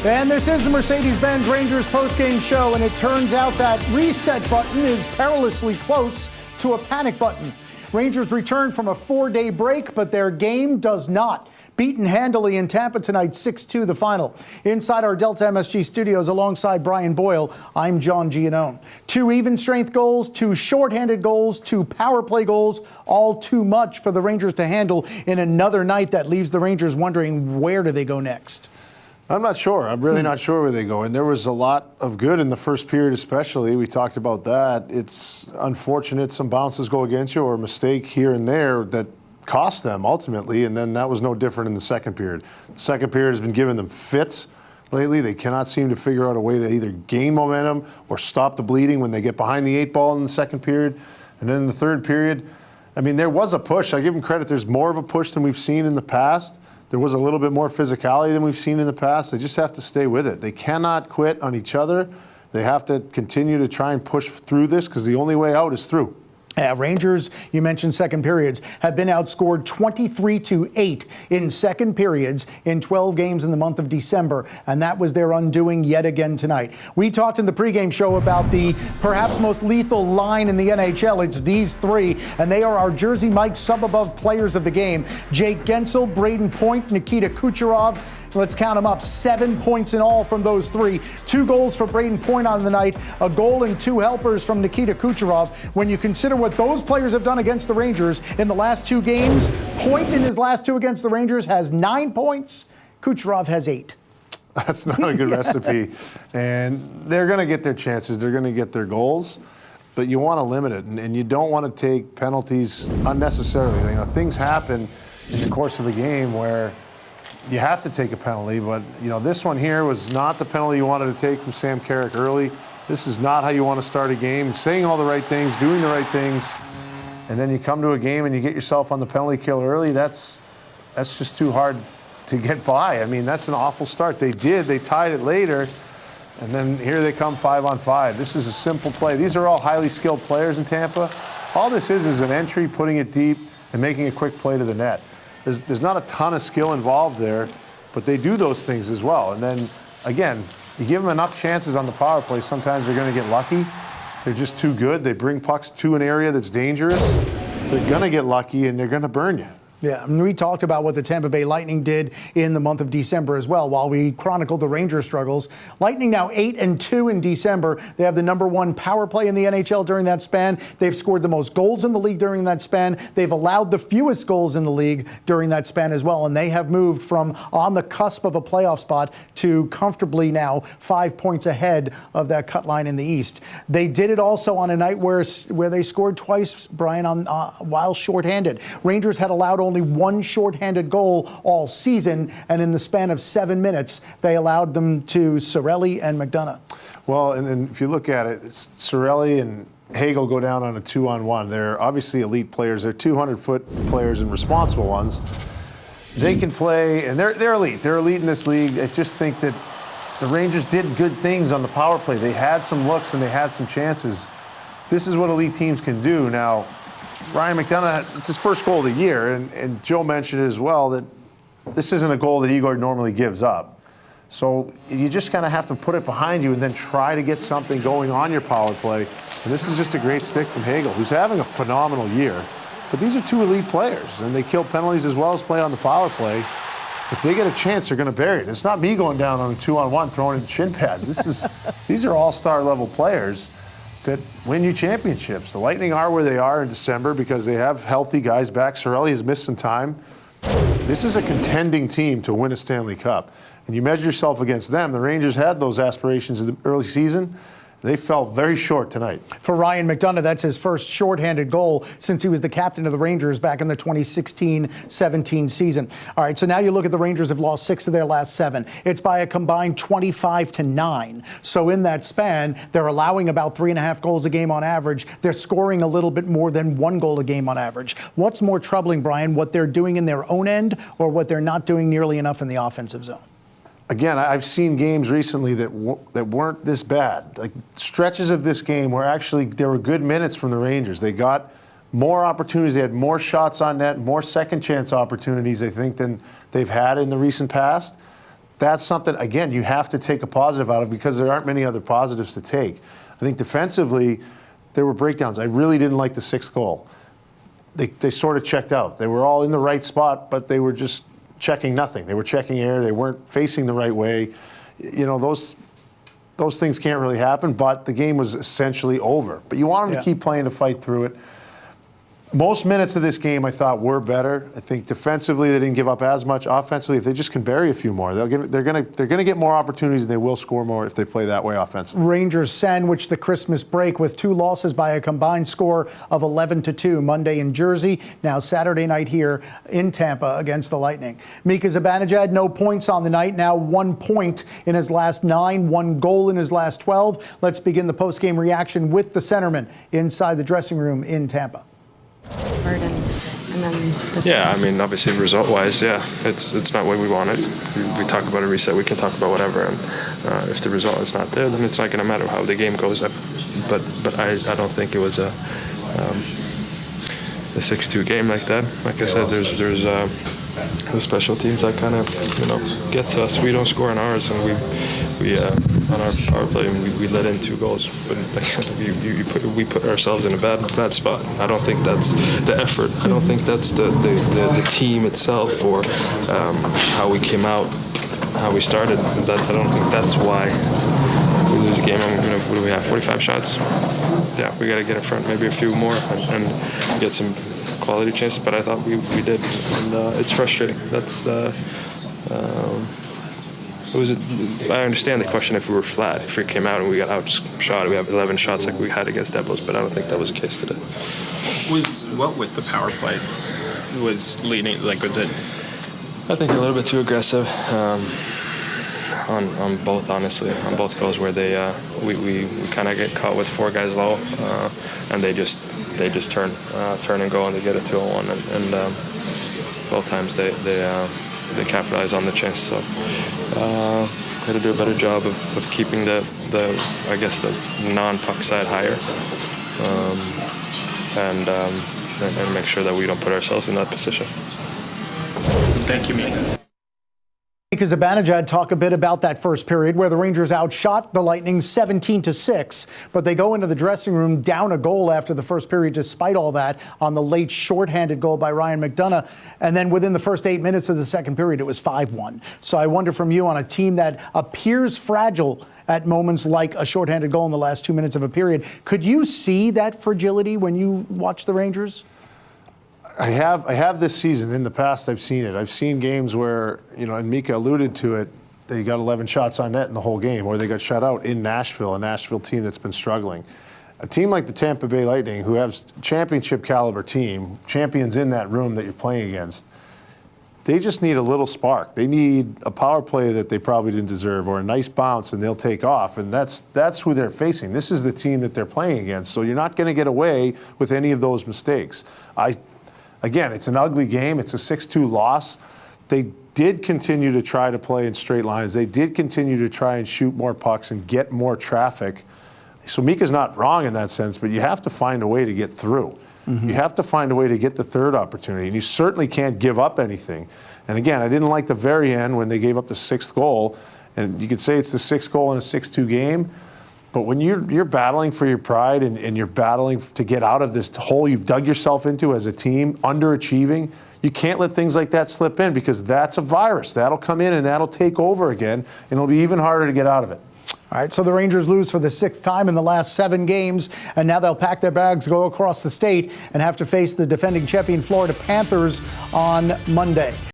And this is the Mercedes-Benz Rangers postgame show, and it turns out that reset button is perilously close to a panic button. Rangers return from a 4-day break, but their game does not. Beaten handily in Tampa tonight, 6-2 the final. Inside our Delta MSG studios alongside Brian Boyle, I'm John Giannone. 2 even-strength goals, 2 shorthanded goals, 2 power play goals, all too much for the Rangers to handle in another night that leaves the Rangers wondering where do they go next. I'm not sure. I'm really not sure where they go. And there was a lot of good in the first period especially. We talked about that. It's unfortunate some bounces go against you or a mistake here and there that cost them ultimately, and then that was no different in the second period. The second period has been giving them fits lately. They cannot seem to figure out a way to either gain momentum or stop the bleeding when they get behind the 8 ball in the second period. And then in the third period, I mean, there was a push. I give them credit. There's more of a push than we've seen in the past. There was a little bit more physicality than we've seen in the past. They just have to stay with it. They cannot quit on each other. They have to continue to try and push through this because the only way out is through. Rangers, you mentioned second periods, have been outscored 23-8 in second periods in 12 games in the month of December, and that was their undoing yet again tonight. We talked in the pregame show about the perhaps most lethal line in the NHL. It's these 3, and they are our Jersey Mike sub-above players of the game. Jake Guentzel, Braden Point, Nikita Kucherov. Let's count them up. 7 points in all from those 3. 2 goals for Braden Point on the night, a goal and 2 helpers from Nikita Kucherov. When you consider what those players have done against the Rangers in the last 2 games, Point in his last 2 against the Rangers has 9 points. Kucherov has 8. That's not a good recipe. And they're going to get their chances. They're going to get their goals. But you want to limit it, and you don't want to take penalties unnecessarily. You know, things happen in the course of a game where you have to take a penalty, but you know this one here was not the penalty you wanted to take from Sam Carrick early. This is not how you want to start a game. Saying all the right things, doing the right things, and then you come to a game and you get yourself on the penalty kill early. That's just too hard to get by. I mean, that's an awful start. They tied it later, and then here they come 5-on-5. This is a simple play. These are all highly skilled players in Tampa. All this is an entry, putting it deep, and making a quick play to the net. There's not a ton of skill involved there, but they do those things as well. And then, again, you give them enough chances on the power play, sometimes they're going to get lucky. They're just too good. They bring pucks to an area that's dangerous. They're going to get lucky, and they're going to burn you. Yeah, and we talked about what the Tampa Bay Lightning did in the month of December as well, while we chronicled the Rangers' struggles. Lightning now 8-2 in December. They have the #1 power play in the NHL during that span. They've scored the most goals in the league during that span. They've allowed the fewest goals in the league during that span as well, and they have moved from on the cusp of a playoff spot to comfortably now 5 points ahead of that cut line in the East. They did it also on a night where they scored twice, Brian, while shorthanded. Rangers had allowed only 1 shorthanded goal all season, and in the span of 7 minutes, they allowed them to Cirelli and McDonough. Well, and if you look at it, it's Cirelli and Hagel go down on a 2-on-1. They're obviously elite players. They're 200-foot players and responsible ones. They can play, and they're elite. They're elite in this league. I just think that the Rangers did good things on the power play. They had some looks and they had some chances. This is what elite teams can do. Now, Ryan McDonough, it's his first goal of the year, and Joe mentioned it as well, that this isn't a goal that Igor normally gives up. So you just kind of have to put it behind you and then try to get something going on your power play. And this is just a great stick from Hagel, who's having a phenomenal year. But these are 2 elite players, and they kill penalties as well as play on the power play. If they get a chance, they're going to bury it. It's not me going down on a 2-on-1 throwing in shin pads. These are all-star level players that win you championships. The Lightning are where they are in December because they have healthy guys back. Cirelli has missed some time. This is a contending team to win a Stanley Cup. And you measure yourself against them. The Rangers had those aspirations in the early season. They fell very short tonight. For Ryan McDonough, that's his first shorthanded goal since he was the captain of the Rangers back in the 2016-17 season. All right, so now you look at the Rangers have lost 6 of their last 7. It's by a combined 25-9. So in that span, they're allowing about 3.5 goals a game on average. They're scoring a little bit more than 1 goal a game on average. What's more troubling, Brian, what they're doing in their own end or what they're not doing nearly enough in the offensive zone? Again, I've seen games recently that weren't this bad. Like stretches of this game where actually there were good minutes from the Rangers. They got more opportunities. They had more shots on net, more second chance opportunities, I think, than they've had in the recent past. that's something, again, you have to take a positive out of because there aren't many other positives to take. I think defensively, there were breakdowns. I really didn't like the 6th goal. They sort of checked out. They were all in the right spot, but they were just checking nothing. They were checking air. They weren't facing the right way. Those things can't really happen, but the game was essentially over. But you want them to keep playing to fight through it. Most minutes of this game, I thought, were better. I think defensively, they didn't give up as much. Offensively, if they just can bury a few more, they're going to get more opportunities, and they will score more if they play that way offensively. Rangers sandwiched the Christmas break with 2 losses by a combined score of 11-2. Monday in Jersey, now Saturday night here in Tampa against the Lightning. Mika Zibanejad, no points on the night. Now 1 point in his last 9, 1 goal in his last 12. Let's begin the postgame reaction with the centerman inside the dressing room in Tampa. And then yeah, I mean, obviously, result-wise, yeah, it's not what we wanted. We talk about a reset. We can talk about whatever, and if the result is not there, then it's not going to matter how the game goes. But I don't think it was a 6-2 game like that. Like I said, there's the special teams that kind of get to us. We don't score on ours, and we on our power play, and we let in 2 goals. But we put ourselves in a bad spot. I don't think that's the effort. I don't think that's the team itself or how we came out, how we started. I don't think that's why we lose a game. What do we have? 45 shots. Yeah, we got to get in front, maybe a few more, and get some quality chances. But I thought we did, and it's frustrating. I understand the question if we were flat, if we came out and we got outshot, we have 11 shots like we had against Devils, but I don't think that was the case today. What with the power play was leading, was it? I think a little bit too aggressive on both, honestly, on both goals where we kind of get caught with 4 guys low, and they just turn and go, and they get a 2-on-1, and both times they capitalize on the chance. So got to do a better job of keeping the non-puck side higher, and make sure that we don't put ourselves in that position. Thank you, Mika. Mika Zibanejad talk a bit about that first period where the Rangers outshot the Lightning 17-6, but they go into the dressing room down a goal after the first period despite all that on the late shorthanded goal by Ryan McDonagh. And then within the first 8 minutes of the second period, it was 5-1. So I wonder from you, on a team that appears fragile at moments like a shorthanded goal in the last 2 minutes of a period, could you see that fragility when you watch the Rangers? I have this season. In the past, I've seen it. I've seen games where, and Mika alluded to it, they got 11 shots on net in the whole game, or they got shut out in Nashville, a Nashville team that's been struggling. A team like the Tampa Bay Lightning, who has championship caliber team, champions in that room that you're playing against, they just need a little spark. They need a power play that they probably didn't deserve, or a nice bounce, and they'll take off. And that's who they're facing. This is the team that they're playing against. So you're not going to get away with any of those mistakes. Again, it's an ugly game. It's a 6-2 loss. They did continue to try to play in straight lines. They did continue to try and shoot more pucks and get more traffic. So Mika's not wrong in that sense, but you have to find a way to get through. Mm-hmm. You have to find a way to get the third opportunity, and you certainly can't give up anything. And again, I didn't like the very end when they gave up the 6th goal, and you could say it's the 6th goal in a 6-2 game. But when you're battling for your pride and you're battling to get out of this hole you've dug yourself into as a team, underachieving, you can't let things like that slip in, because that's a virus. That'll come in and that'll take over again, and it'll be even harder to get out of it. All right, so the Rangers lose for the 6th time in the last 7 games, and now they'll pack their bags, go across the state, and have to face the defending champion Florida Panthers on Monday.